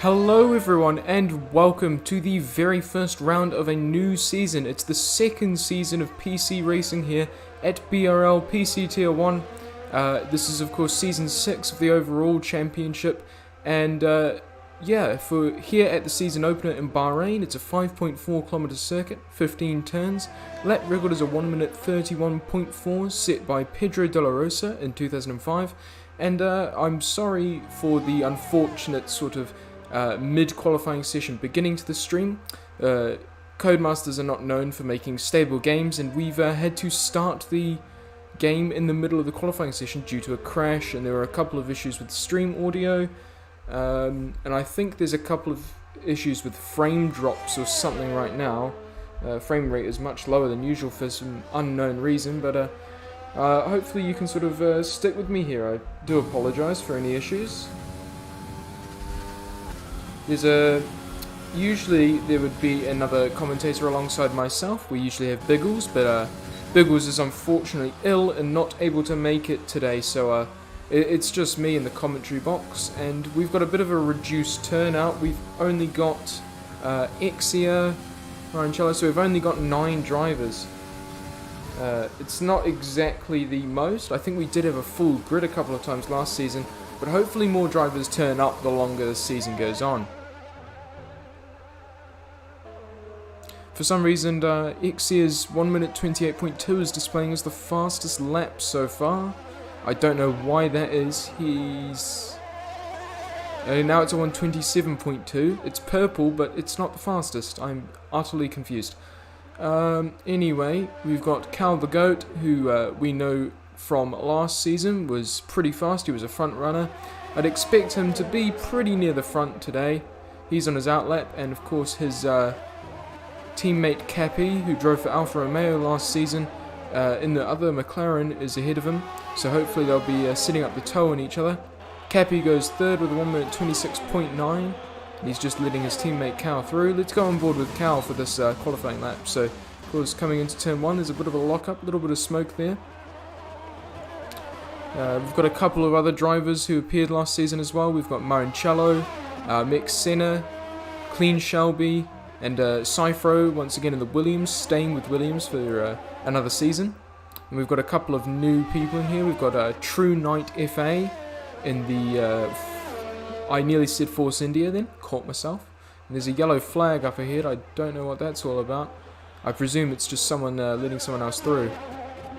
Hello everyone and welcome to the very first round of a new season. It's the second season of PC racing here at BRL PC Tier 1. This is of course season 6 of the overall championship, and for here at the season opener in Bahrain, it's a 5.4 kilometer circuit, 15 turns. Lap record is a 1 minute 31.4 set by Pedro de la Rosa in 2005, and I'm sorry for the unfortunate sort of mid-qualifying session beginning to the stream. Codemasters are not known for making stable games, and we've had to start the game in the middle of the qualifying session due to a crash, and there were a couple of issues with stream audio, and I think there's a couple of issues with frame drops or something right now. Frame rate is much lower than usual for some unknown reason, but hopefully you can sort of stick with me here. I do apologise for any issues. Usually there would be another commentator alongside myself. We usually have Biggles, but Biggles is unfortunately ill and not able to make it today, so it's just me in the commentary box, and we've got a bit of a reduced turnout. We've only got Exia, Marancello, so we've only got 9 drivers. It's not exactly the most. I think we did have a full grid a couple of times last season, but hopefully more drivers turn up the longer the season goes on. For some reason, Ixia's 1 minute 28.2 is displaying as the fastest lap so far. I don't know why that is. He's... now it's a 127.2. It's purple, but it's not the fastest. I'm utterly confused. Anyway, we've got Cal the Goat, who we know from last season was pretty fast. He was a front runner. I'd expect him to be pretty near the front today. He's on his outlap, and of course his teammate Cappy, who drove for Alfa Romeo last season, in the other McLaren, is ahead of him, so hopefully they'll be sitting up the toe on each other. Cappy goes third with a 1 minute 26.9. He's just letting his teammate Cal through. Let's go on board with Cal for this qualifying lap. So, of course, coming into turn 1, there's a bit of a lock-up, a little bit of smoke there. We've got a couple of other drivers who appeared last season as well. We've got Marancello, Max Senna, Clean Shelby, and Cyphro once again in the Williams, staying with Williams for another season. And we've got a couple of new people in here. We've got True Knight FA in the... I nearly said Force India then, caught myself. And there's a yellow flag up ahead. I don't know what that's all about. I presume it's just someone letting someone else through.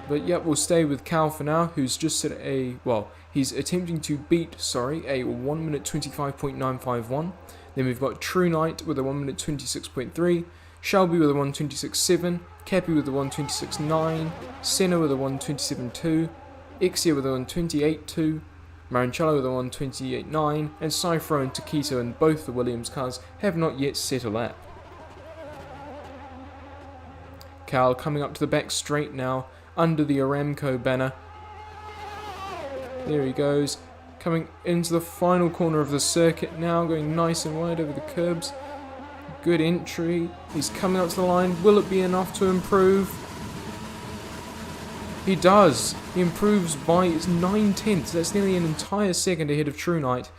But yep, we'll stay with Cal for now, who's just set a... well, he's attempting to beat, a 1 minute 25.951. Then we've got True Knight with a 1 minute 26.3, Shelby with a 126.7, Cappy with a 126.9, Senna with a 127.2, Exia with a 128.2, Marancello with a 128.9, and Cyphro and Taquito in both the Williams cars have not yet set a lap. Cal coming up to the back straight now, under the Aramco banner. There he goes. Coming into the final corner of the circuit now, going nice and wide over the curbs. Good entry. He's coming up to the line. Will it be enough to improve? He does. He improves by 9/10. That's nearly an entire second ahead of True Knight.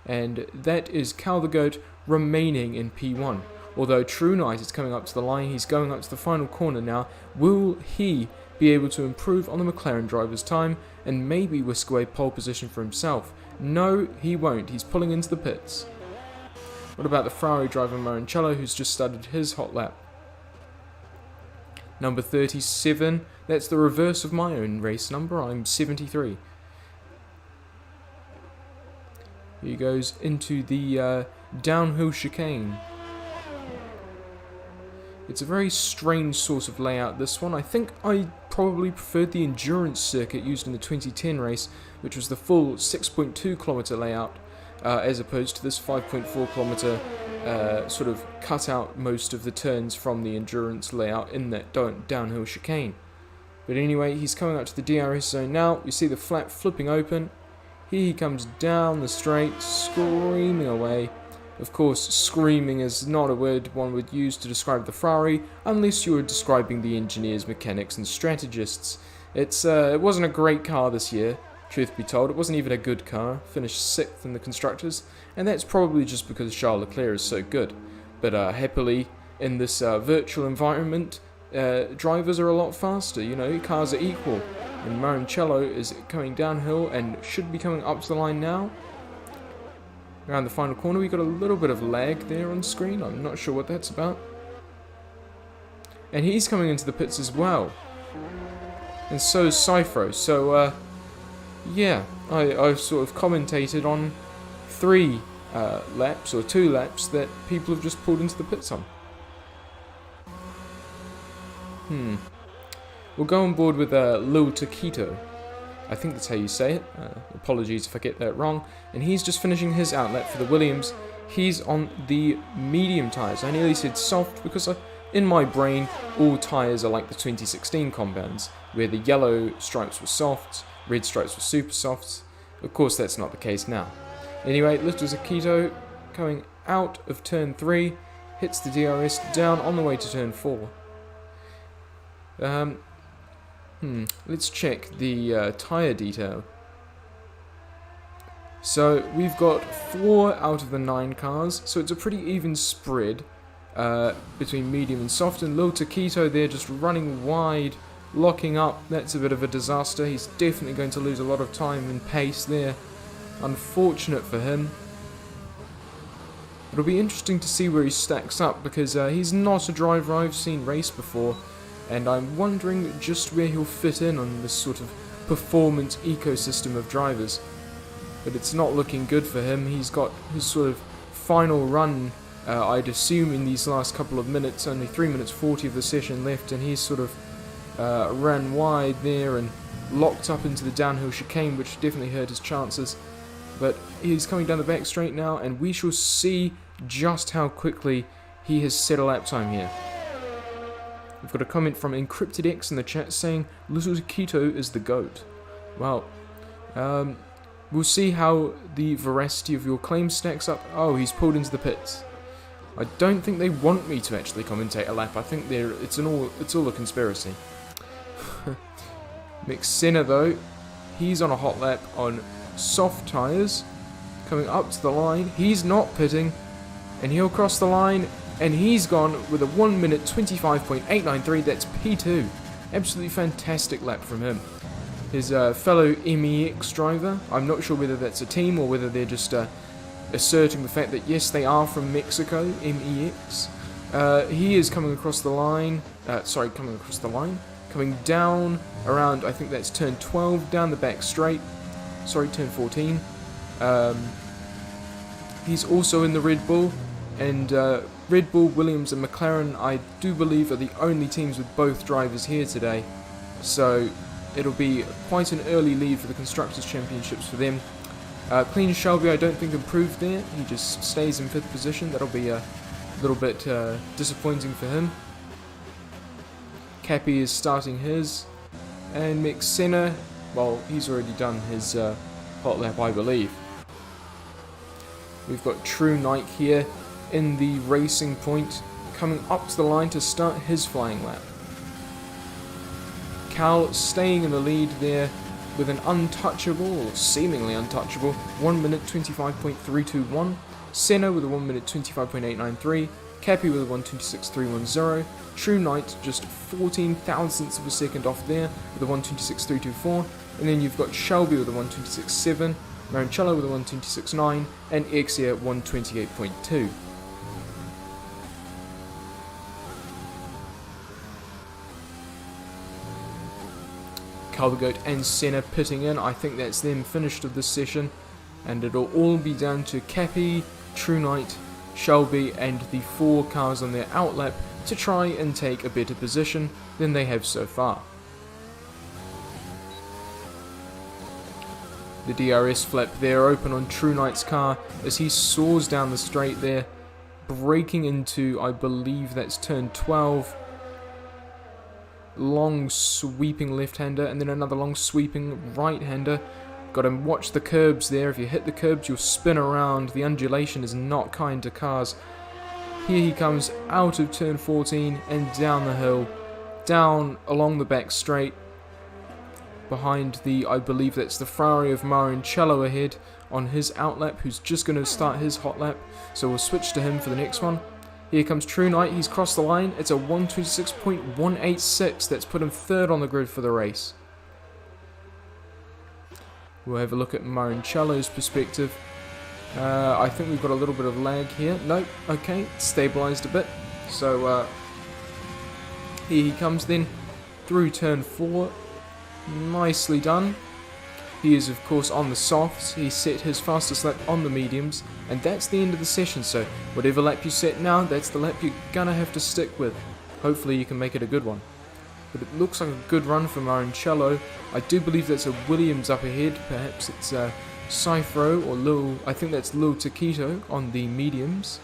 And that is Cal the Goat remaining in P1. Although True Knight is coming up to the line, he's going up to the final corner now. Will he be able to improve on the McLaren driver's time and maybe whisk away pole position for himself? No, he won't. He's pulling into the pits. What about the Ferrari driver Marancello, who's just started his hot lap? Number 37. That's the reverse of my own race number. I'm 73. He goes into the downhill chicane. It's a very strange sort of layout, this one. I think I probably preferred the endurance circuit used in the 2010 race, which was the full 6.2 kilometer layout, as opposed to this 5.4 kilometer sort of cut out most of the turns from the endurance layout in that downhill chicane. But anyway, he's coming up to the DRS zone now. You see the flap flipping open. Here he comes down the straight, screaming away. Of course, screaming is not a word one would use to describe the Ferrari, unless you were describing the engineers, mechanics and strategists. It wasn't a great car this year. truth be told. It wasn't even a good car, finished 6th in the Constructors, and that's probably just because Charles Leclerc is so good. But happily, in this virtual environment, drivers are a lot faster, you know, cars are equal. And Marancello is coming downhill and should be coming up to the line now. Around the final corner, we got a little bit of lag there on screen. I'm not sure what that's about. And he's coming into the pits as well. And so is Cyphro. So, yeah, I've sort of commentated on 3 laps, or 2 laps, that people have just pulled into the pits on. We'll go on board with Lil Taquito. I think that's how you say it. Apologies if I get that wrong. And he's just finishing his outlap for the Williams. He's on the medium tyres. I nearly said soft because in my brain, all tyres are like the 2016 compounds, where the yellow stripes were softs, red stripes were super softs. Of course, that's not the case now. Anyway, Little Taquito coming out of turn 3, hits the DRS down on the way to turn 4. Let's check the tyre detail. So we've got 4 out of the 9 cars, so it's a pretty even spread between medium and soft, and Lil Taquito there just running wide, locking up. That's a bit of a disaster. He's definitely going to lose a lot of time and pace there. Unfortunate for him. It'll be interesting to see where he stacks up, because he's not a driver I've seen race before, and I'm wondering just where he'll fit in on this sort of performance ecosystem of drivers. But it's not looking good for him. He's got his sort of final run, I'd assume, in these last couple of minutes. Only 3 minutes 40 of the session left, and he's sort of ran wide there and locked up into the downhill chicane, which definitely hurt his chances. But he's coming down the back straight now, and we shall see just how quickly he has set a lap time here. We've got a comment from EncryptedX in the chat saying, Little Taquito is the GOAT. Well, we'll see how the veracity of your claim stacks up. Oh, he's pulled into the pits. I don't think they want me to actually commentate a lap. I think it's all a conspiracy. Mick Senna, though, he's on a hot lap on soft tyres, coming up to the line. He's not pitting, and he'll cross the line, and he's gone with a 1 minute 25.893. That's P2. Absolutely fantastic lap from him. His fellow MEX driver, I'm not sure whether that's a team or whether they're just asserting the fact that yes, they are from Mexico, MEX. He is coming across the line, coming down around, I think that's turn 12, down the back straight, turn 14. He's also in the Red Bull, and Red Bull, Williams and McLaren, I do believe, are the only teams with both drivers here today, so it'll be quite an early lead for the Constructors' Championships for them. Clean Shelby, I don't think, improved there. He just stays in 5th position. That'll be a little bit disappointing for him. Cappy is starting his. And Mick Senna, well, he's already done his hot lap, I believe. We've got True Knight here in the racing point, coming up to the line to start his flying lap. Cal staying in the lead there with an untouchable, or seemingly untouchable, 1 minute 25.321. Senna with a 1 minute 25.893. Cappy with a 1:26.310. True Knight just 14 thousandths of a second off there with a 1:26.324. And then you've got Shelby with a 1:26.7. Marancello with a 1:26.9. And Exia 1:28.2. Caldergoat and Senna pitting in. I think that's them finished of this session, and it'll all be down to Cappy, True Knight, Shelby and the 4 cars on their outlap to try and take a better position than they have so far. The DRS flap there open on True Knight's car as he soars down the straight there, braking into, I believe that's turn 12. Long sweeping left-hander and then another long sweeping right-hander. Got to watch the curbs there. If you hit the curbs, you'll spin around. The undulation is not kind to cars. Here he comes out of turn 14 and down the hill, down along the back straight. behind the, I believe that's the Ferrari of Marancello ahead on his outlap, who's just going to start his hot lap. So we'll switch to him for the next one. Here comes True Knight, he's crossed the line. It's a 126.186, that's put him third on the grid for the race. We'll have a look at Marancello's perspective. I think we've got a little bit of lag here. Nope, okay, stabilised a bit. So here he comes then, through turn 4. Nicely done. He is of course on the softs, he set his fastest lap on the mediums, and that's the end of the session. So whatever lap you set now, that's the lap you're gonna have to stick with. Hopefully you can make it a good one. But it looks like a good run for Marancello. I do believe that's a Williams up ahead, perhaps it's Cyphro or Lil, I think that's Lil Taquito on the mediums.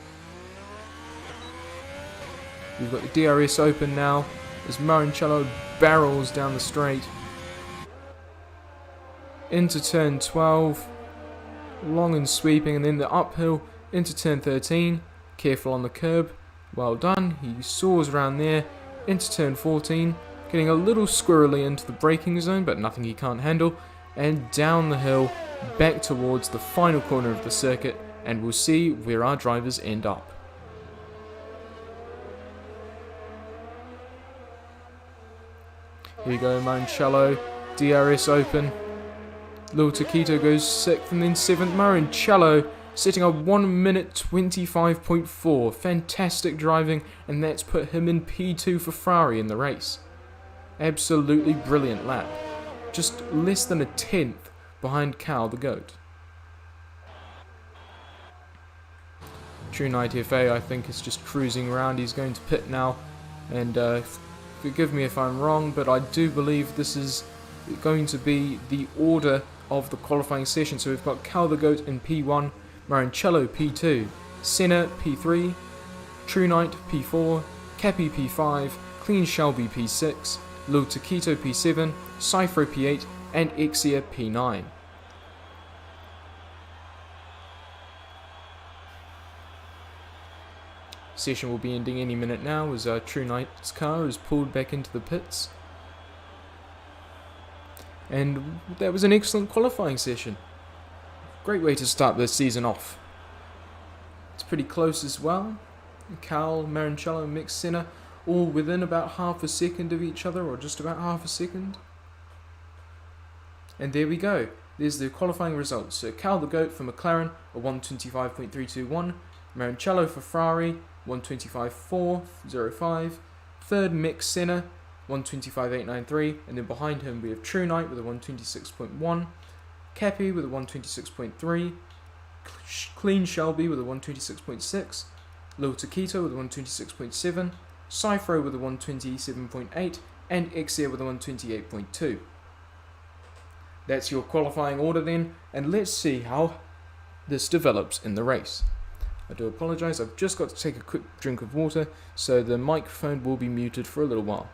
We've got the DRS open now as Marancello barrels down the straight. Into turn 12, long and sweeping, and then the uphill into turn 13, careful on the curb, well done, he soars around there, into turn 14, getting a little squirrely into the braking zone, but nothing he can't handle, and down the hill, back towards the final corner of the circuit, and we'll see where our drivers end up. Here you go, Marancello, DRS open. Lil Taquito goes 6th and then 7th. Marancello setting a 1 minute 25.4. Fantastic driving, and that's put him in P2 for Ferrari in the race. Absolutely brilliant lap. Just less than a 10th behind Cal the GOAT. True Knight FA I think is just cruising around. He's going to pit now, and forgive me if I'm wrong, but I do believe this is going to be the order of the qualifying session. So we've got Cal the GOAT in P1, Marancello P2, Senna P3, True Knight P4, Cappy P5, Clean Shelby P6, Lil Taquito P7, Cyphro P8, and Exia P9. Session will be ending any minute now as True Knight's car is pulled back into the pits. And that was an excellent qualifying session. Great way to start the season off. It's pretty close as well. Cal, Marancello, and Mick Senna all within about half a second of each other, or just about half a second. And there we go. There's the qualifying results. So Cal the GOAT for McLaren, a 125.321. Marancello for Ferrari, 125.405. Third, Mick Senna, 125.893, and then behind him we have True Knight with a 126.1, Cappy with a 126.3, Clean Shelby with a 126.6, Lil Taquito with a 126.7, Cyphro with a 127.8, and Exia with a 128.2. That's your qualifying order then, and let's see how this develops in the race. I do apologise, I've just got to take a quick drink of water, so the microphone will be muted for a little while.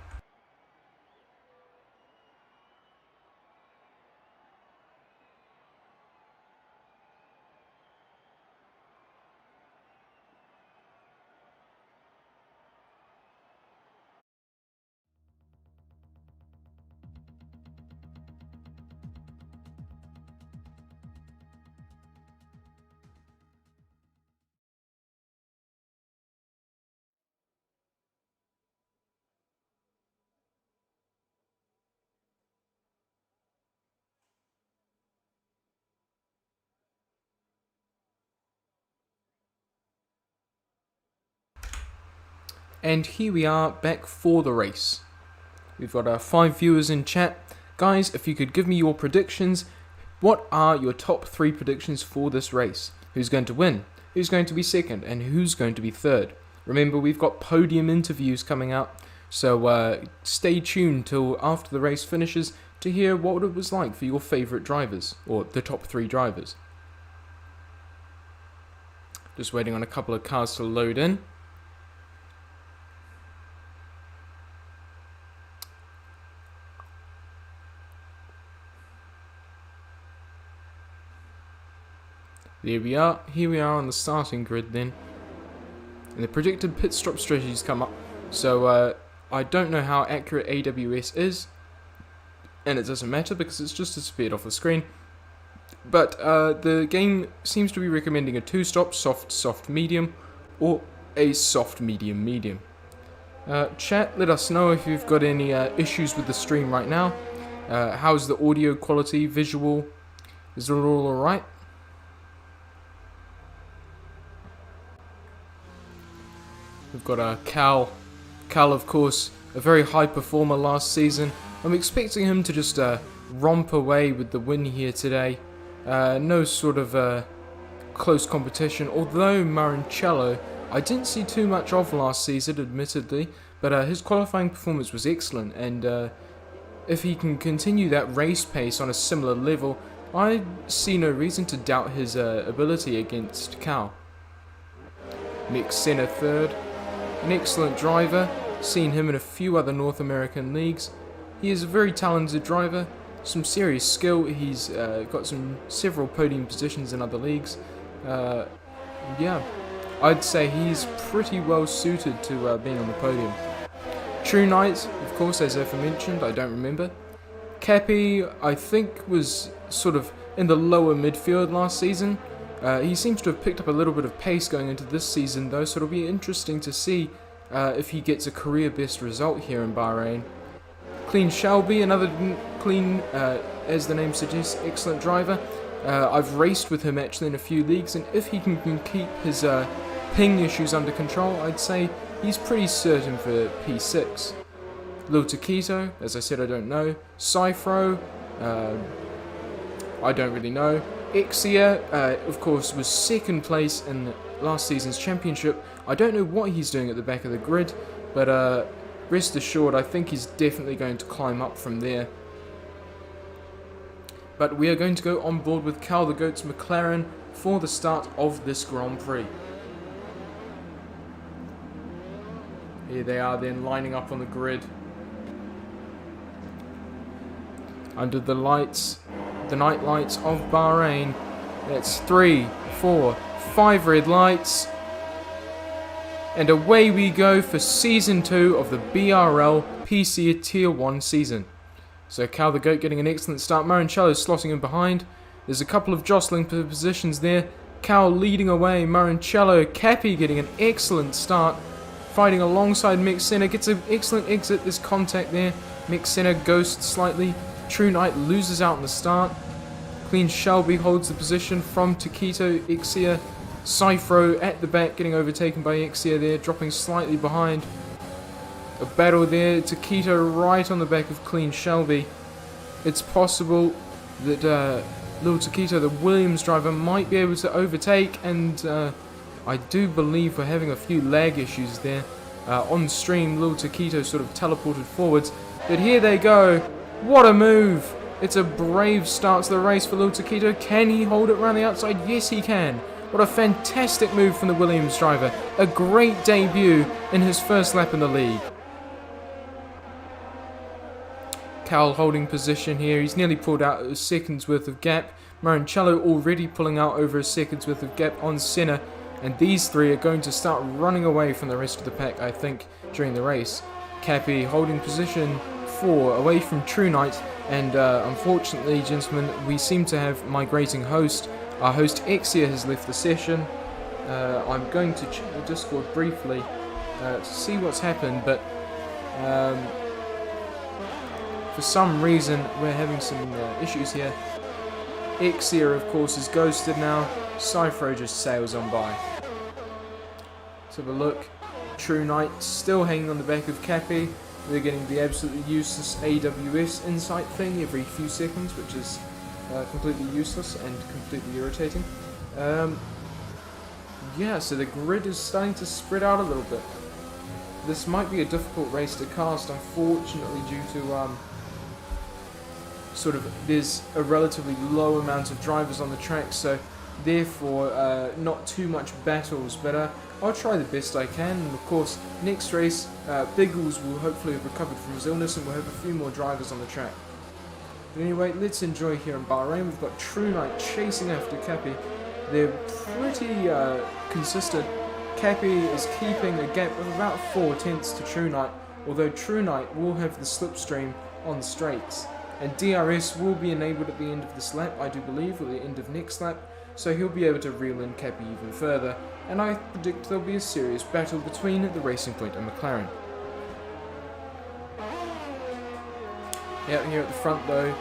And here we are back for the race. We've got 5 viewers in chat. Guys, if you could give me your predictions, what are your top 3 predictions for this race? Who's going to win? Who's going to be second? And who's going to be third? Remember, we've got podium interviews coming up, so stay tuned till after the race finishes to hear what it was like for your favourite drivers, or the top 3 drivers. Just waiting on a couple of cars to load in. There we are, here we are on the starting grid then. And the predicted pit stop strategies come up. So I don't know how accurate AWS is. and it doesn't matter because it's just disappeared off the screen. But the game seems to be recommending a 2-stop, soft, soft, medium, or a soft, medium, medium. Chat, let us know if you've got any issues with the stream right now. How's the audio quality, visual? Is it all alright? We've got Cal. Cal, of course, a very high performer last season. I'm expecting him to just romp away with the win here today. No sort of close competition, although Marancello I didn't see too much of last season, admittedly, but his qualifying performance was excellent, and if he can continue that race pace on a similar level, I see no reason to doubt his ability against Cal. Mick Senna third, an excellent driver, seen him in a few other North American leagues. He is a very talented driver, some serious skill. He's got several podium positions in other leagues. Yeah, I'd say he's pretty well suited to being on the podium. True Knight, of course, as aforementioned, I don't remember. Cappy, I think, was sort of in the lower midfield last season. He seems to have picked up a little bit of pace going into this season, though, so it'll be interesting to see if he gets a career best result here in Bahrain. Clean Shelby, another clean, as the name suggests, excellent driver. I've raced with him actually in a few leagues, and if he can keep his ping issues under control, I'd say he's pretty certain for P6. Lil Taquito, as I said, I don't know. Cyphro, I don't really know. Ixia, of course, was second place in last season's championship. I don't know what he's doing at the back of the grid, but rest assured, I think he's definitely going to climb up from there. But we are going to go on board with Cal the Goat's McLaren for the start of this Grand Prix. Here they are then, lining up on the grid. Under the lights, the night lights of Bahrain. That's 3, 4, 5 red lights. And away we go for Season 2 of the BRL PC Tier 1 season. So Cal the Goat getting an excellent start. Marancello slotting in behind. There's a couple of jostling positions there. Cal leading away. Marancello, Cappy getting an excellent start. Fighting alongside Mick Senna. Gets an excellent exit. There's contact there. Mick Senna ghosts slightly. True Knight loses out in the start. Clean Shelby holds the position from Taquito. Ixia. Cyphro at the back getting overtaken by Ixia there. Dropping slightly behind. A battle there, Taquito right on the back of Clean Shelby. It's possible that Lil Taquito, the Williams driver, might be able to overtake, and I do believe we're having a few lag issues there. On stream, Lil Taquito sort of teleported forwards, but here they go. What a move! It's a brave start to the race for Lil Taquito. Can he hold it around the outside? Yes, he can. What a fantastic move from the Williams driver. A great debut in his first lap in the league. Cal holding position here. He's nearly pulled out a second's worth of gap. Marancello already pulling out over a second's worth of gap on Senna. And these three are going to start running away from the rest of the pack, I think, during the race. Cappy holding position 4 away from True Knight. And unfortunately, gentlemen, we seem to have migrating host. Our host Ixia has left the session. I'm going to check the Discord briefly to see what's happened, but for some reason we're having some issues here. Ixia, of course, is ghosted now. Cyphro just sails on by. Let's have a look. True Knight still hanging on the back of Cappy. They're getting the absolutely useless AWS insight thing every few seconds, which is completely useless and completely irritating. Yeah, so the grid is starting to spread out a little bit. This might be a difficult race to cast, unfortunately, due to there's a relatively low amount of drivers on the track, so therefore not too much battles, but I'll try the best I can. And of course, next race, Biggles will hopefully have recovered from his illness and we'll have a few more drivers on the track. But anyway, let's enjoy here in Bahrain. We've got True Knight chasing after Cappy. They're pretty consistent. Cappy is keeping a gap of about 4 tenths to True Knight, although True Knight will have the slipstream on the straights. and DRS will be enabled at the end of this lap, I do believe, or the end of next lap, so he'll be able to reel in Cappy even further, and I predict there'll be a serious battle between the Racing Point and McLaren. Out here at the front though,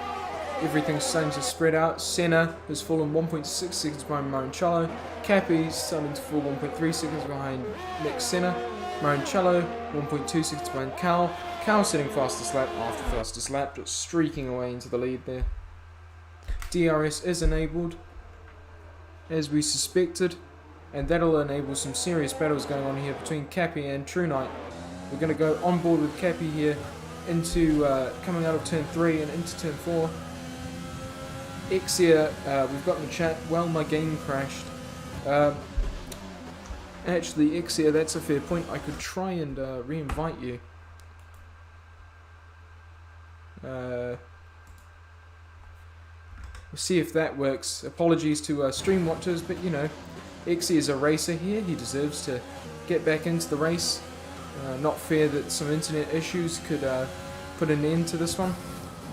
everything's starting to spread out. Senna has fallen 1.6 seconds behind Marancello. Cappy's starting to fall 1.3 seconds behind Nick Senna. Marancello 1.2 seconds behind Cal. Cal sitting fastest lap after fastest lap, just streaking away into the lead there. DRS is enabled, as we suspected, and that'll enable some serious battles going on here between Cappy and True Knight. We're going to go on board with Cappy here into coming out of turn 3 and into turn 4. Exia, we've got in the chat, well, my game crashed. Actually, Exia, that's a fair point. I could try and re-invite you. We'll see if that works. Apologies to stream watchers, but you know, Exia is a racer here. He deserves to get back into the race. Not fair that some internet issues could put an end to this one.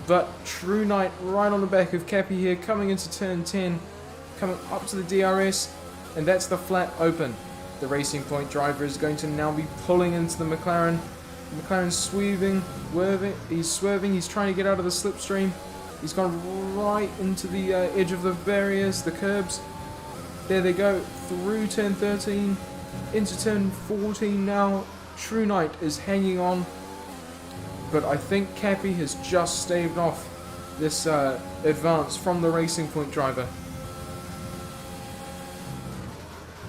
But True Knight right on the back of Cappy here, coming into turn 10, coming up to the DRS, and that's the flat open. The Racing Point driver is going to now be pulling into the McLaren. McLaren's swerving, he's trying to get out of the slipstream. He's gone right into the edge of the barriers, the curbs. There they go, through turn 13, into turn 14 now. True Knight is hanging on, but I think Cappy has just staved off this advance from the Racing Point driver.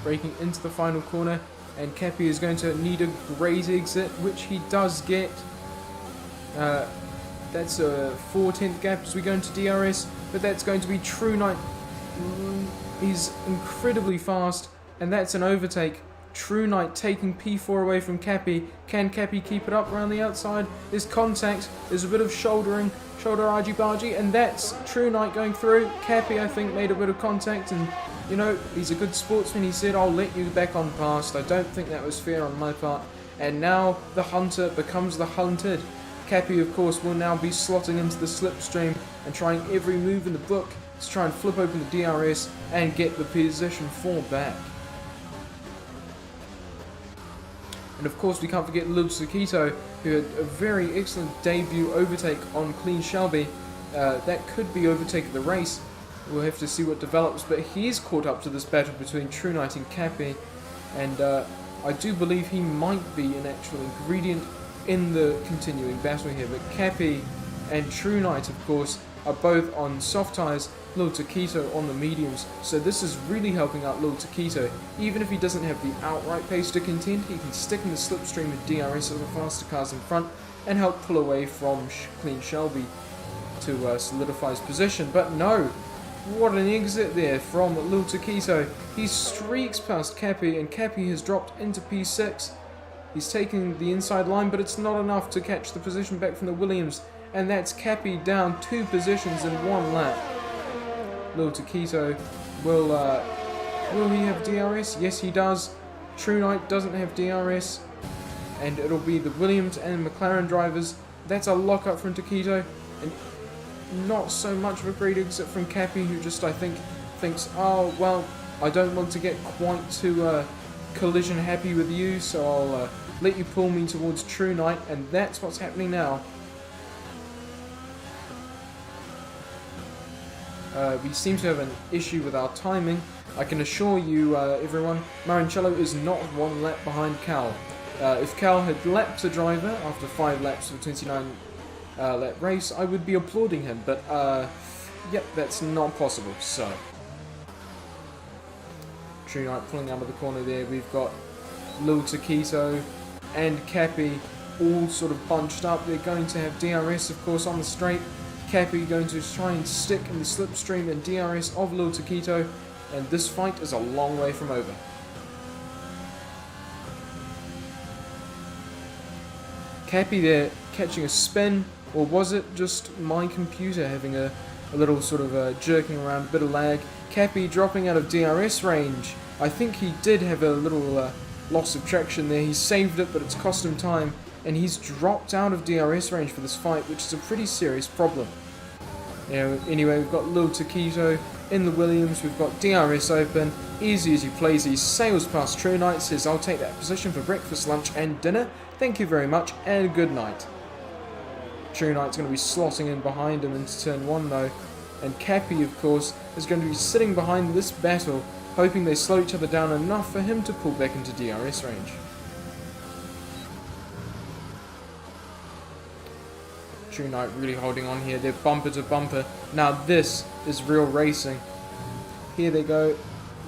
Breaking into the final corner, and Cappy is going to need a great exit, which he does get. That's a 4/10 gap as we go into DRS, but that's going to be True Knight. He's incredibly fast, and that's an overtake. True Knight taking P4 away from Cappy. Can Cappy keep it up around the outside? There's contact, there's a bit of shoulder argy-bargy, and that's True Knight going through. Cappy, I think, made a bit of contact, and you know, he's a good sportsman. He said, I'll let you back on past. I don't think that was fair on my part. And now the hunter becomes the hunted. Cappy, of course, will now be slotting into the slipstream and trying every move in the book to try and flip open the DRS and get the position 4 back. And of course, we can't forget Lil Sakito, who had a very excellent debut overtake on Clean Shelby. That could be overtake of the race. We'll have to see what develops, but he's caught up to this battle between True Knight and Cappy, and I do believe he might be an actual ingredient in the continuing battle here. But Cappy and True Knight, of course, are both on soft tyres, Lil Taquito on the mediums, so this is really helping out Lil Taquito. Even if he doesn't have the outright pace to contend, he can stick in the slipstream with DRS of the faster cars in front and help pull away from Clean Shelby to solidify his position. But no, what an exit there from Lil Taquito. He streaks past Cappy, and Cappy has dropped into P6. He's taking the inside line, but it's not enough to catch the position back from the Williams, and that's Cappy down 2 positions in 1 lap. Lil Taquito will he have DRS? Yes, he does. True Knight doesn't have DRS, and it'll be the Williams and McLaren drivers. That's a lock-up from Taquito, and not so much of a great exit from Cappy, who just, I think, thinks, oh, well, I don't want to get quite too collision happy with you, so I'll let you pull me towards True Knight, and that's what's happening now. We seem to have an issue with our timing. I can assure you, everyone, Marancello is not 1 lap behind Cal. If Cal had lapped a driver after 5 laps of a 29 lap race, I would be applauding him, but yep, that's not possible. So True Knight pulling out of the corner there. We've got Lil Taquito and Cappy all sort of bunched up. They're going to have DRS, of course, on the straight. Cappy going to try and stick in the slipstream and DRS of Lil Taquito, and this fight is a long way from over. Cappy there catching a spin, or was it just my computer having a little sort of jerking around, bit of lag? Cappy dropping out of DRS range. I think he did have a little loss of traction there. He saved it, but it's cost him time, and he's dropped out of DRS range for this fight, which is a pretty serious problem. Anyway, we've got Lil Taquito in the Williams. We've got DRS open. Easy as you please. He sails past True Knight. Says, I'll take that position for breakfast, lunch, and dinner. Thank you very much, and good night. True Knight's going to be slotting in behind him into turn 1 though. And Cappy, of course, is going to be sitting behind this battle, hoping they slow each other down enough for him to pull back into DRS range. True Knight really holding on here. They're bumper to bumper. Now this is real racing. Here they go,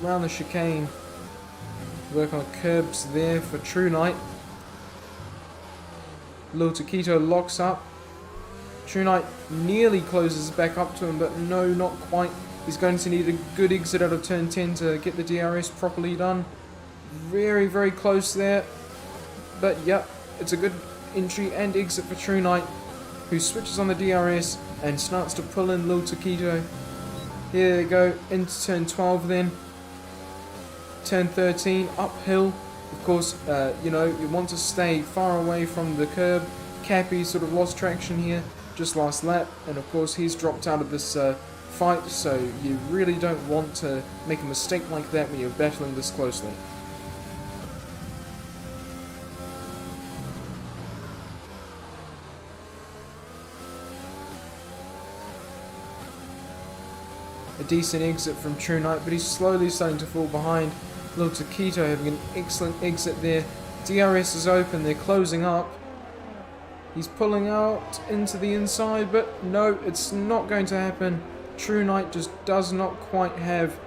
around the chicane. Work on the curbs there for True Knight. Lil Taquito locks up. True Knight nearly closes back up to him, but no, not quite. He's going to need a good exit out of turn 10 to get the DRS properly done. Very, very close there. But yep, it's a good entry and exit for True Knight, who switches on the DRS and starts to pull in Lil Taquito. Here they go, into turn 12 then. Turn 13, uphill. Of course, you want to stay far away from the curb. Cappy sort of lost traction here, just last lap. And of course, he's dropped out of this fight, so you really don't want to make a mistake like that when you're battling this closely. A decent exit from True Knight, but he's slowly starting to fall behind. Lil Taquito having an excellent exit there. DRS is open, they're closing up. He's pulling out into the inside, but no, it's not going to happen. True Knight just does not quite have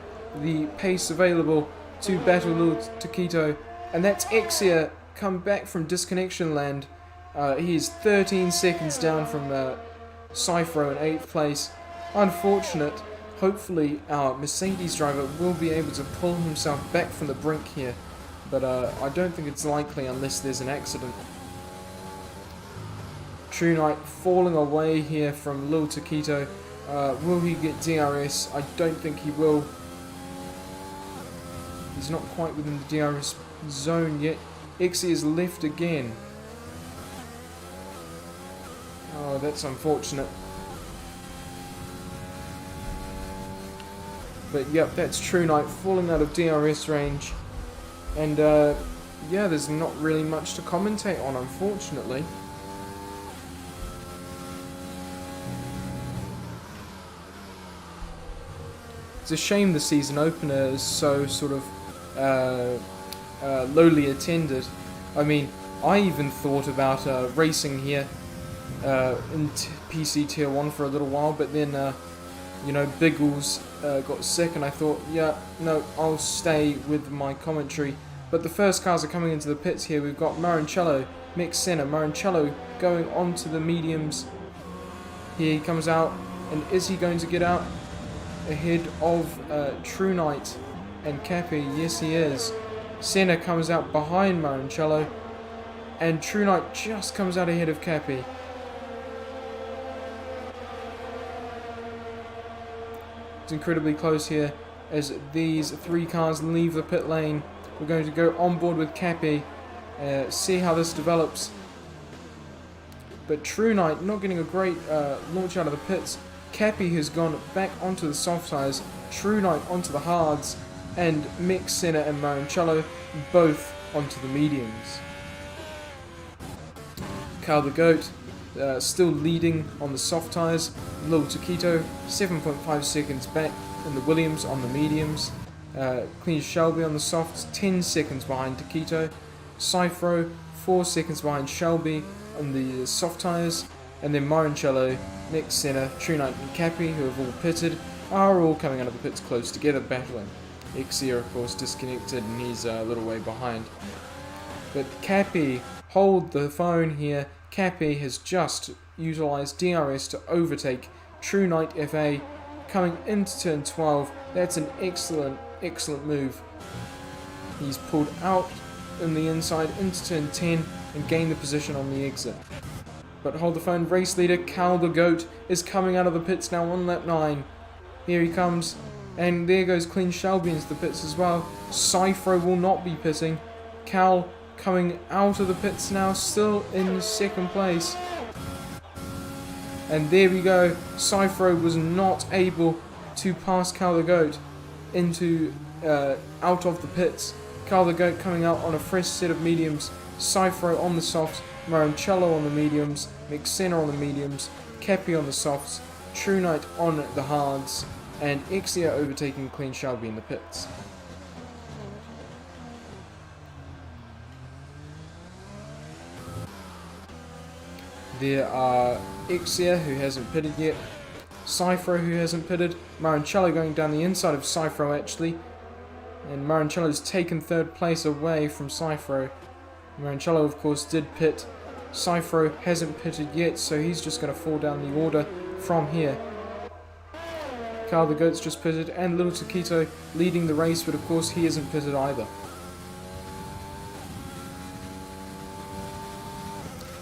the pace available to battle Lil Taquito. And that's Exia come back from disconnection land. He's 13 seconds down from Cyphro in 8th place. Unfortunate. Hopefully our Mercedes driver will be able to pull himself back from the brink here, but I don't think it's likely unless there's an accident. True Knight falling away here from Lil Taquito. Will he get DRS? I don't think he will. He's not quite within the DRS zone yet. Exie is left again. Oh, that's unfortunate. But yep, that's True Knight falling out of DRS range. And yeah, there's not really much to commentate on, unfortunately. It's a shame the season opener is so sort of lowly attended. I mean, I even thought about racing here in PC Tier 1 for a little while, but then Biggles got sick and I thought, yeah, no, I'll stay with my commentary. But the first cars are coming into the pits here. We've got Marancello, Mick Senna. Marancello going onto the mediums. Here he comes out, and is he going to get out ahead of True Knight and Cappy? Yes, he is. Senna comes out behind Marancello, and True Knight just comes out ahead of Cappy. It's incredibly close here as these three cars leave the pit lane. We're going to go on board with Cappy, see how this develops. But True Knight not getting a great launch out of the pits. Cappy has gone back onto the soft tyres, True Knight onto the hards, and Mick Senna and Marancello both onto the mediums. Carl the Goat still leading on the soft tyres. Lil Taquito 7.5 seconds back in the Williams on the mediums. Clean Shelby on the softs 10 seconds behind Taquito. Cyphro 4 seconds behind Shelby on the soft tyres. And then Marancello, Mick Senna, True Knight and Cappy, who have all pitted, are all coming out of the pits close together battling. Exia of course disconnected and he's a little way behind. But Cappy, hold the phone here. Cappy has just utilised DRS to overtake True Knight FA coming into turn 12. That's an excellent move. He's pulled out in the inside into turn 10 and gained the position on the exit. But hold the phone, race leader Cal the Goat is coming out of the pits now on lap 9. Here he comes, and there goes Clean Shelby into the pits as well. Cyphro will not be pitting. Cal coming out of the pits now, still in second place. And there we go. Cyphro was not able to pass Cal the Goat into out of the pits. Cal the Goat coming out on a fresh set of mediums. Cyphro on the softs, Marancello on the mediums, McSenna on the mediums, Cappy on the softs, True Knight on the hards, and Exia overtaking Clean Shelby in the pits. There are Exia, who hasn't pitted yet, Cyphro, who hasn't pitted, Marancello going down the inside of Cyphro actually, and Marancello's taken third place away from Cyphro. Marancello of course did pit. Cyphro hasn't pitted yet, so he's just going to fall down the order from here. Cal the Goat's just pitted, and Little Taquito leading the race, but of course he isn't pitted either.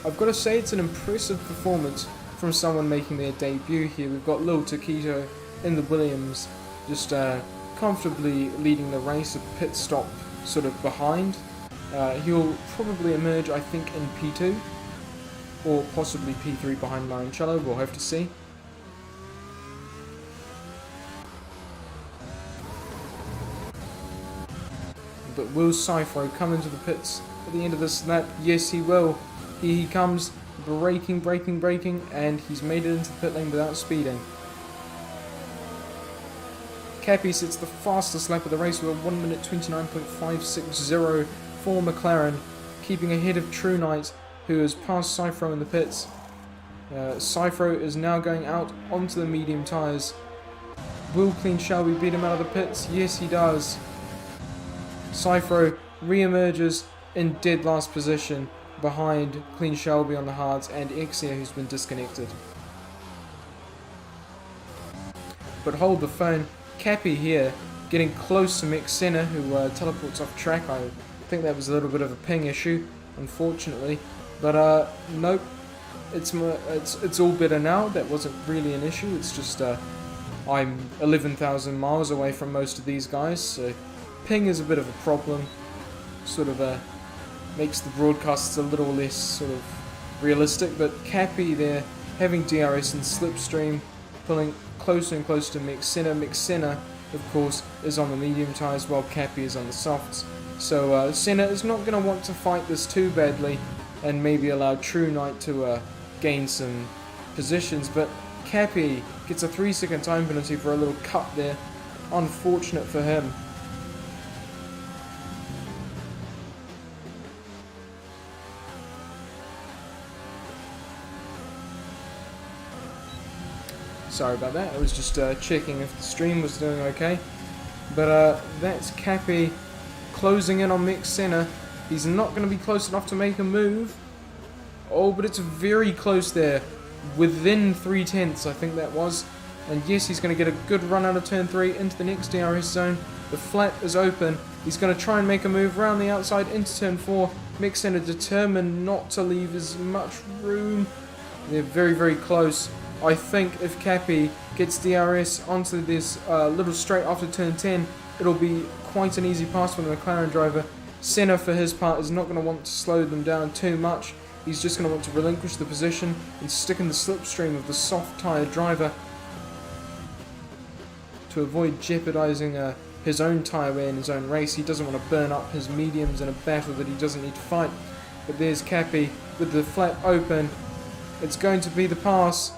I've got to say it's an impressive performance from someone making their debut here. We've got Little Taquito in the Williams, just comfortably leading the race, a pit stop sort of behind. He'll probably emerge, I think, in P2, or possibly P3 behind Marancello, we'll have to see. But will Cyphro come into the pits at the end of this lap? Yes, he will. Here he comes, braking, and he's made it into the pit lane without speeding. Cappy sets the fastest lap of the race with a 1 minute 29.560 for McLaren, keeping ahead of True Knight, who has passed Cyphro in the pits. Cyphro is now going out onto the medium tyres. Will Clean Shelby beat him out of the pits? Yes, he does. Cyphro re-emerges in dead last position behind Clean Shelby on the hards and Exia, who's been disconnected. But hold the phone. Cappy here getting close to McSenna, who teleports off track. I think that was a little bit of a ping issue, unfortunately. But nope, it's all better now. That wasn't really an issue. It's just I'm 11,000 miles away from most of these guys, so ping is a bit of a problem. Sort of makes the broadcasts a little less sort of realistic. But Cappy there having DRS and slipstream, pulling closer and closer to McSenna. McSenna, of course, is on the medium tyres while Cappy is on the softs. So Senna is not going to want to fight this too badly and maybe allow True Knight to gain some positions. But Cappy gets a 3-second time penalty for a little cut there. Unfortunate for him. Sorry about that, I was just checking if the stream was doing okay. But that's Cappy closing in on McSenna. He's not going to be close enough to make a move. Oh, but it's very close there. Within 3/10, I think that was. And yes, he's going to get a good run out of turn 3 into the next DRS zone. The flat is open. He's going to try and make a move around the outside into turn 4. McSenna determined not to leave as much room. They're very, very close. I think if Cappy gets DRS onto this little straight after turn 10, it'll be quite an easy pass for the McLaren driver. Senna, for his part, is not going to want to slow them down too much. He's just going to want to relinquish the position and stick in the slipstream of the soft-tyred driver to avoid jeopardising his own tyre wear in his own race. He doesn't want to burn up his mediums in a battle that he doesn't need to fight. But there's Cappy with the flat open. It's going to be the pass.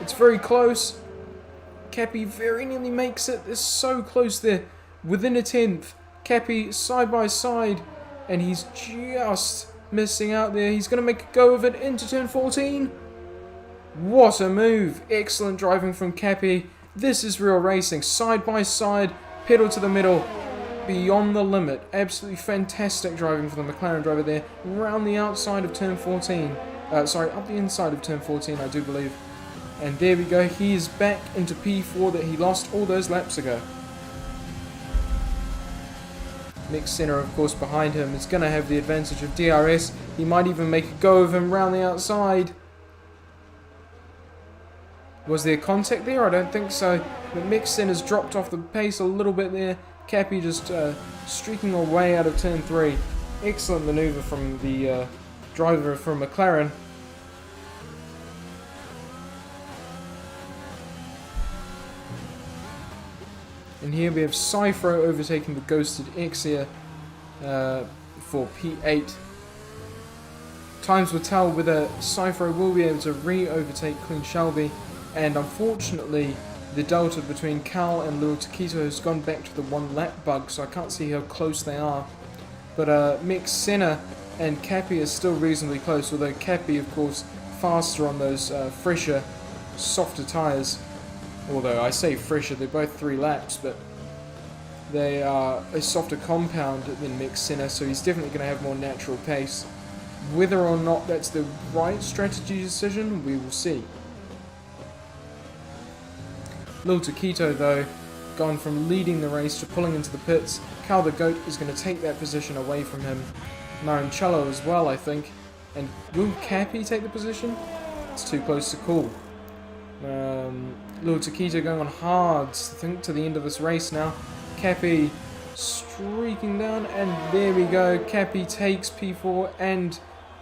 It's very close. Cappy very nearly makes it. It's so close there. Within a 10th. Cappy side by side. And he's just missing out there. He's going to make a go of it into turn 14. What a move. Excellent driving from Cappy. This is real racing. Side by side. Pedal to the middle. Beyond the limit. Absolutely fantastic driving for the McLaren driver there. Round the outside of turn 14. Sorry, up the inside of turn 14, I do believe. And there we go, he is back into P4 that he lost all those laps ago. McSenna, of course, behind him is going to have the advantage of DRS. He might even make a go of him round the outside. Was there contact there? I don't think so. But McSenna's dropped off the pace a little bit there. Cappy just streaking away out of turn 3. Excellent manoeuvre from the driver from McLaren. And here we have Cypher overtaking the ghosted Exia for P8. Times will tell whether Cypher will be able to re-overtake Clean Shelby, and unfortunately the delta between Cal and Little Taquito has gone back to the 1 lap bug, so I can't see how close they are. But Mick Senna and Cappy are still reasonably close, although Cappy of course faster on those fresher, softer tyres. Although I say fresher, they're both 3 laps, but they are a softer compound than Mick Senna, so he's definitely going to have more natural pace. Whether or not that's the right strategy decision, we will see. Lil Taquito, though, gone from leading the race to pulling into the pits. Cal the Goat is going to take that position away from him. Marancello as well, I think. And will Cappy take the position? It's too close to call. Lil Taquito going on hards, I think, to the end of this race now. Cappy streaking down, and there we go. Cappy takes P4, and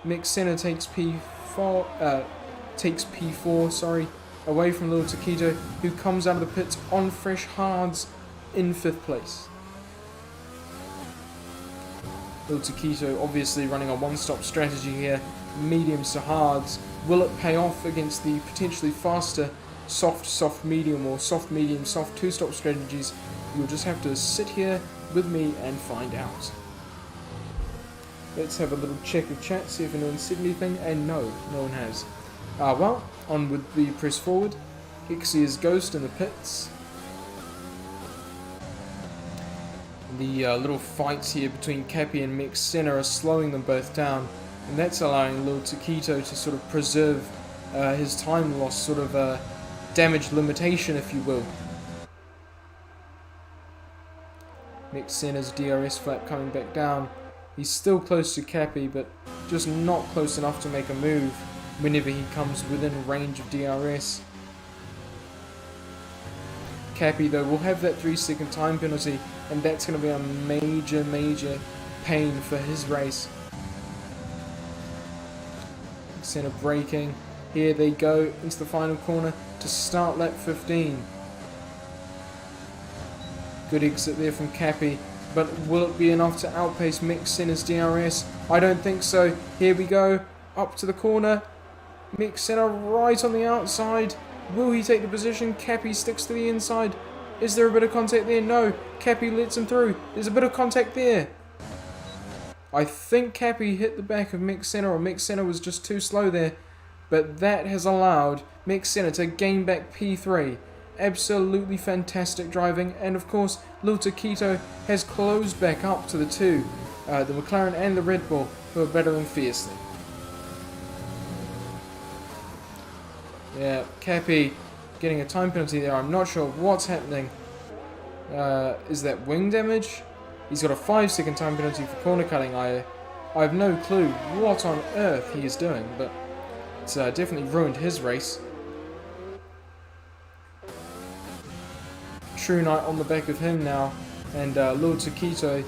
Mick Senna takes P4, sorry, away from Lil Taquito, who comes out of the pits on fresh hards in 5th place. Lil Taquito obviously running a one-stop strategy here, mediums to hards. Will it pay off against the potentially faster soft, medium, or soft, medium, soft 2-stop strategies? You'll just have to sit here with me and find out. Let's have a little check of chat, see if anyone said anything, and no one has. Well, on with the press forward. Hexia's Ghost in the pits. The little fights here between Cappy and Mick Senna are slowing them both down, and that's allowing Lil Taquito to sort of preserve his time loss, sort of damage limitation, if you will. Mick Senna's DRS flap coming back down. He's still close to Cappy, but just not close enough to make a move whenever he comes within range of DRS. Cappy, though, will have that 3-second time penalty, and that's going to be a major pain for his race. Senna braking. Here they go into the final corner to start lap 15. Good exit there from Cappy, but will it be enough to outpace Mick Senna's DRS? I don't think so. Here we go, up to the corner. Mick Senna right on the outside. Will he take the position? Cappy sticks to the inside. Is there a bit of contact there? No. Cappy lets him through. There's a bit of contact there. I think Cappy hit the back of Mick Senna, or Mick Senna was just too slow there. But that has allowed Mick Senna to gain back P3. Absolutely fantastic driving, and of course Lil Taquito has closed back up to the 2, the McLaren and the Red Bull, who are battling fiercely. Yeah, Cappy getting a time penalty there. I'm not sure what's happening. Is that wing damage? He's got a 5-second time penalty for corner cutting. I have no clue what on earth he is doing, but it's definitely ruined his race. True Knight on the back of him now, and Lil Taquito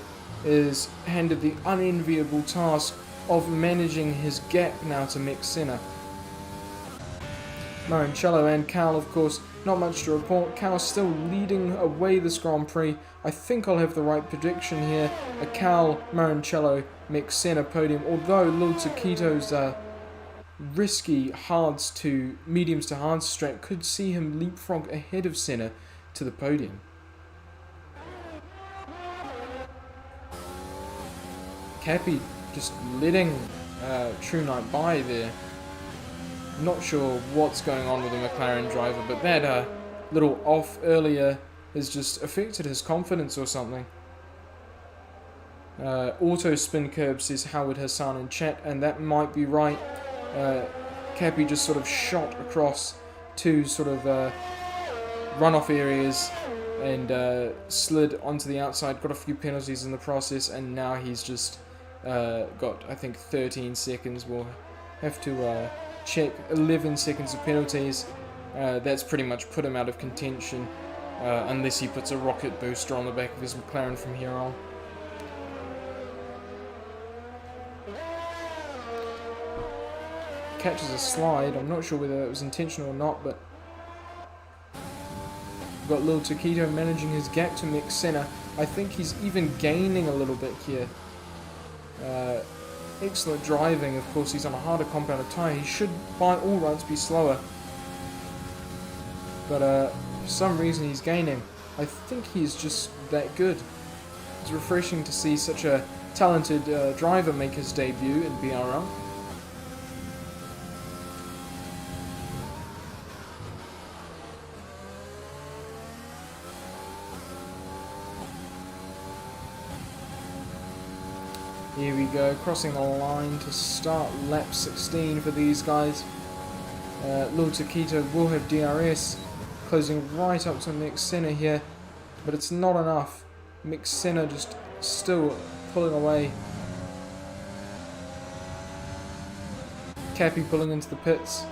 is handed the unenviable task of managing his gap now to Mick Senna. Marancello and Cal, of course, not much to report. Cal still leading away this Grand Prix. I think I'll have the right prediction here. A Cal, Marancello, Mick Senna podium, although Lil Taquito's risky hards to mediums to hards strat could see him leapfrog ahead of Senna to the podium. Cappy just letting True Knight by there. Not sure what's going on with the McLaren driver, but that little off earlier has just affected his confidence or something. Auto spin curb, says Howard Hassan in chat, and that might be right. Cappy just sort of shot across two sort of runoff areas and slid onto the outside, got a few penalties in the process, and now he's just got, I think, 13 seconds. We'll have to check 11 seconds of penalties. That's pretty much put him out of contention, unless he puts a rocket booster on the back of his McLaren from here on. Catches a slide. I'm not sure whether that was intentional or not, but We've got Lil Taquito managing his gap to Mick Senna. I think he's even gaining a little bit here. Excellent driving. Of course, he's on a harder compounded tyre. He should, by all rights, be slower. But for some reason, he's gaining. I think he's just that good. It's refreshing to see such a talented driver make his debut in BRL. Here we go, crossing the line to start lap 16 for these guys. Lil Taquito will have DRS, closing right up to Mick Senna here, but it's not enough. Mick Senna just still pulling away. Cappy pulling into the pits.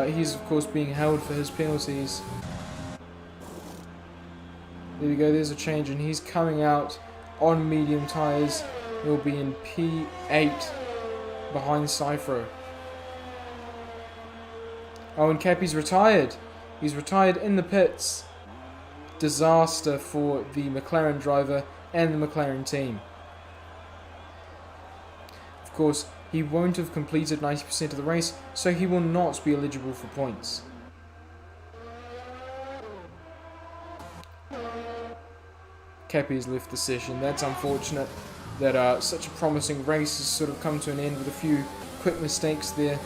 He's of course being held for his penalties. There we go, there's a change and he's coming out on medium tyres. He'll be in P8 behind Cypher. Oh, and Cappy's retired. He's retired in the pits. Disaster for the McLaren driver and the McLaren team. Of course, he won't have completed 90% of the race, so he will not be eligible for points. Cappy has left the session. That's unfortunate that such a promising race has sort of come to an end with a few quick mistakes there.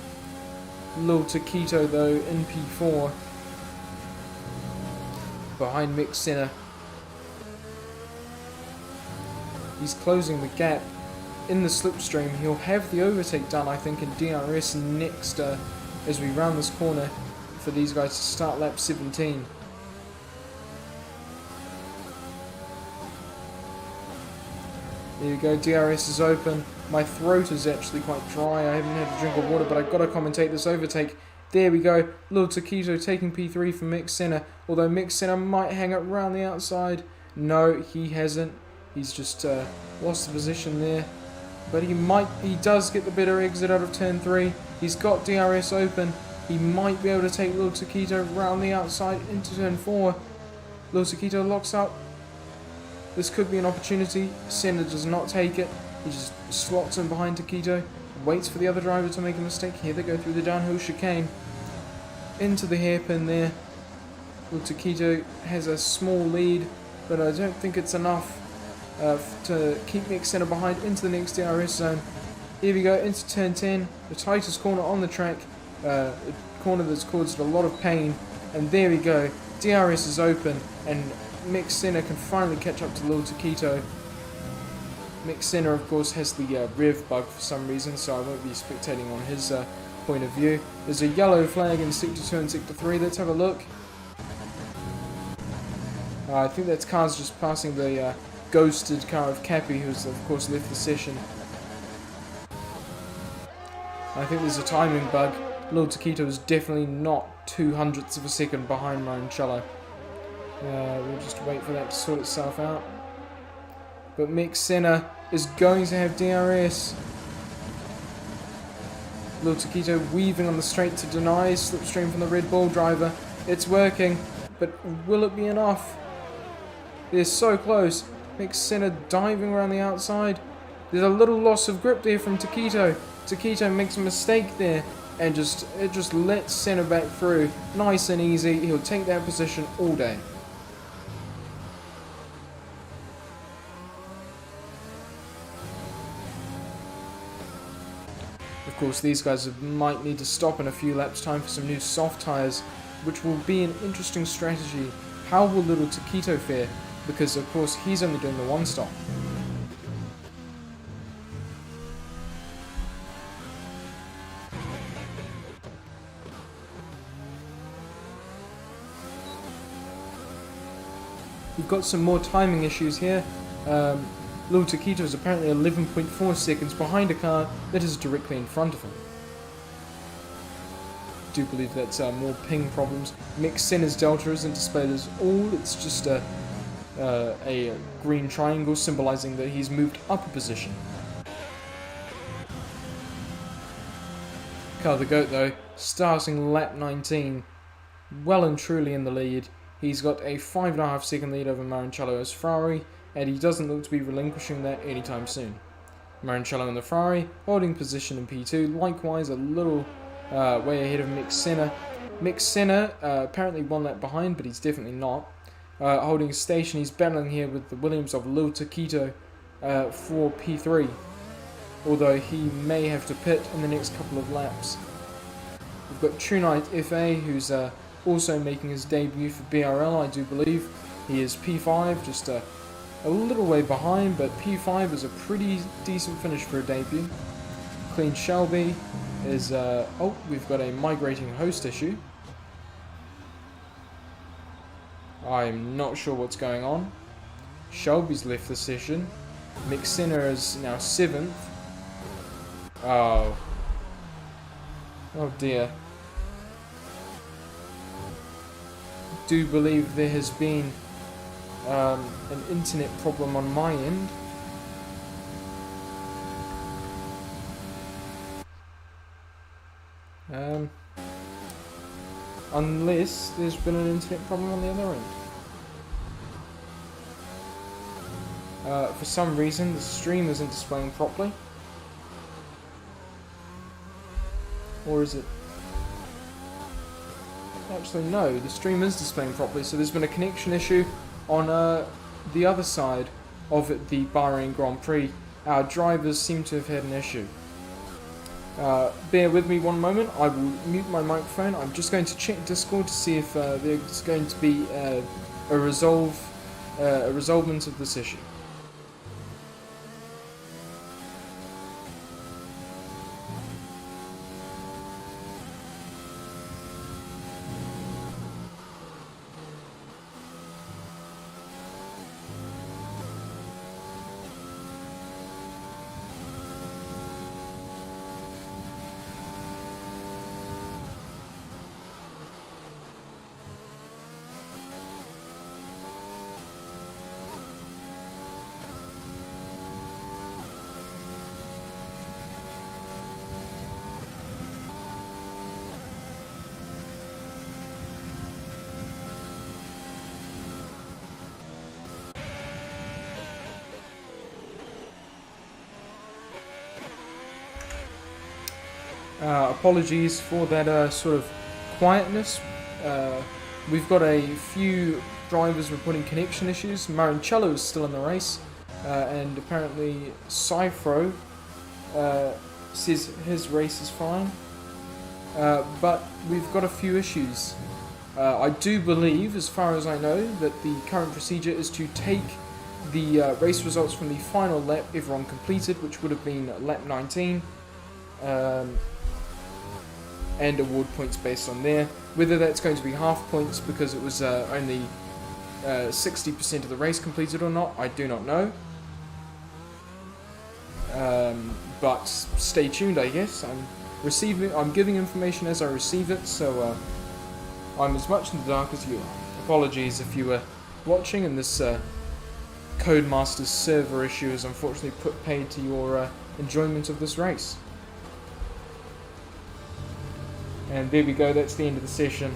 Lil Taquito though in P4 behind Mick Senna. He's closing the gap in the slipstream. He'll have the overtake done, I think, in DRS next as we round this corner for these guys to start lap 17. There you go, DRS is open. My throat is actually quite dry. I haven't had a drink of water, but I've got to commentate this overtake. There we go, Lil Taquito taking P3 from Mick Senna. Although Mick Senna might hang it around the outside. No, he hasn't. He's just lost the position there. But he does get the better exit out of turn 3. He's got DRS open. He might be able to take Lil Taquito around the outside into turn 4. Lil Taquito locks up. This could be an opportunity. Senna does not take it. He just slots in behind Taquito. Waits for the other driver to make a mistake. Here they go through the downhill chicane. Into the hairpin there. Lil Taquito has a small lead, but I don't think it's enough to keep Mick Senna behind into the next DRS zone. Here we go, into turn 10. The tightest corner on the track. A corner that's caused a lot of pain. And there we go. DRS is open and Mick Senna can finally catch up to Lil Taquito. Mick Senna, of course, has the rev bug for some reason, so I won't be spectating on his point of view. There's a yellow flag in Sector 2 and Sector 3. Let's have a look. I think that's cars just passing the ghosted car of Cappy, who's, of course, left the session. I think there's a timing bug. Lil Taquito is definitely not 0.02 of a second behind Moncello. We'll just wait for that to sort itself out. But Mick Senna is going to have DRS. Lil Taquito weaving on the straight to deny slipstream from the Red Bull driver. It's working, but will it be enough? They're so close. Mick Senna diving around the outside. There's a little loss of grip there from Taquito. Taquito makes a mistake there and it just lets Senna back through. Nice and easy. He'll take that position all day. Of course, these guys might need to stop in a few laps' time for some new soft tyres, which will be an interesting strategy. How will Little Taquito fare? Because, of course, he's only doing the one stop. We've got some more timing issues here. Lil Taquito is apparently 11.4 seconds behind a car that is directly in front of him. I do believe that's more ping problems. Mick Senna's delta isn't displayed as all, it's just a green triangle symbolizing that he's moved up a position. Carl the Goat though, starting lap 19, well and truly in the lead. He's got a 5.5 second lead over Marancello's Ferrari, and he doesn't look to be relinquishing that anytime soon. Marancello in the Ferrari, holding position in P2, likewise a little way ahead of Mick Senna. Mick Senna apparently one lap behind, but he's definitely not. Holding station, he's battling here with the Williams of Lil Taquito for P3, although he may have to pit in the next couple of laps. We've got True Knight FA, who's also making his debut for BRL, I do believe. He is P5, just a little way behind, but P5 is a pretty decent finish for a debut. Clean Shelby is... oh, we've got a migrating host issue. I'm not sure what's going on. Shelby's left the session. Mick Senna is now 7th. Oh. Oh dear. I do believe there has been an internet problem on my end. Unless there's been an internet problem on the other end. For some reason the stream isn't displaying properly. Or is it? Actually no, the stream is displaying properly, so there's been a connection issue on the other side of the Bahrain Grand Prix. Our drivers seem to have had an issue. Bear with me one moment, I will mute my microphone. I'm just going to check Discord to see if there's going to be a resolvement of this issue. Apologies for that sort of quietness. We've got a few drivers reporting connection issues. Marancello is still in the race, and apparently Cyfro says his race is fine. But we've got a few issues. I do believe, as far as I know, that the current procedure is to take the race results from the final lap everyone completed, which would have been lap 19, and award points based on there. Whether that's going to be half points because it was only 60% of the race completed or not, I do not know. But stay tuned, I guess. I'm giving information as I receive it, so I'm as much in the dark as you are. Apologies if you were watching and this Codemasters server issue is unfortunately put paid to your enjoyment of this race. And there we go, that's the end of the session.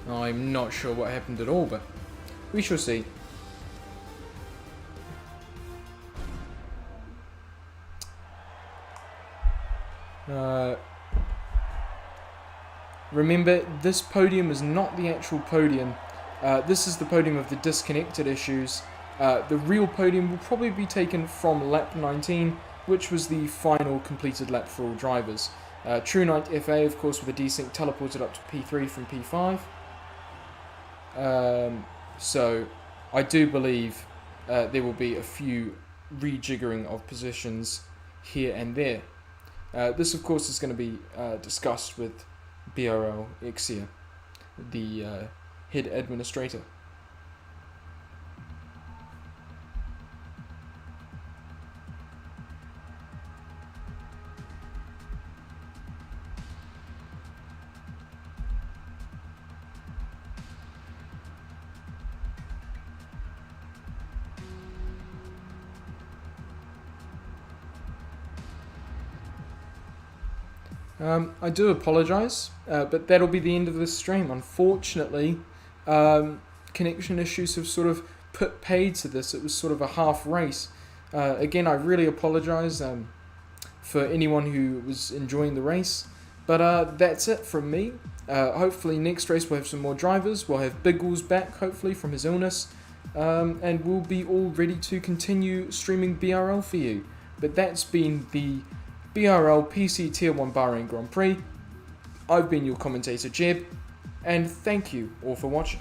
I'm not sure what happened at all, but we shall see. Remember, this podium is not the actual podium. This is the podium of the disconnected issues. The real podium will probably be taken from lap 19, which was the final completed lap for all drivers. True Knight FA, of course, with a desync teleported up to P3 from P5. So I do believe there will be a few rejiggering of positions here and there. This, of course, is going to be discussed with BRL Exia, the head administrator. I do apologise, but that'll be the end of this stream. Unfortunately, connection issues have sort of put paid to this. It was sort of a half race. Again, I really apologise for anyone who was enjoying the race. But that's it from me. Hopefully next race we'll have some more drivers. We'll have Biggles back, hopefully, from his illness. And we'll be all ready to continue streaming BRL for you. But that's been the BRL PC Tier 1 Bahrain Grand Prix. I've been your commentator, Jeb, and thank you all for watching.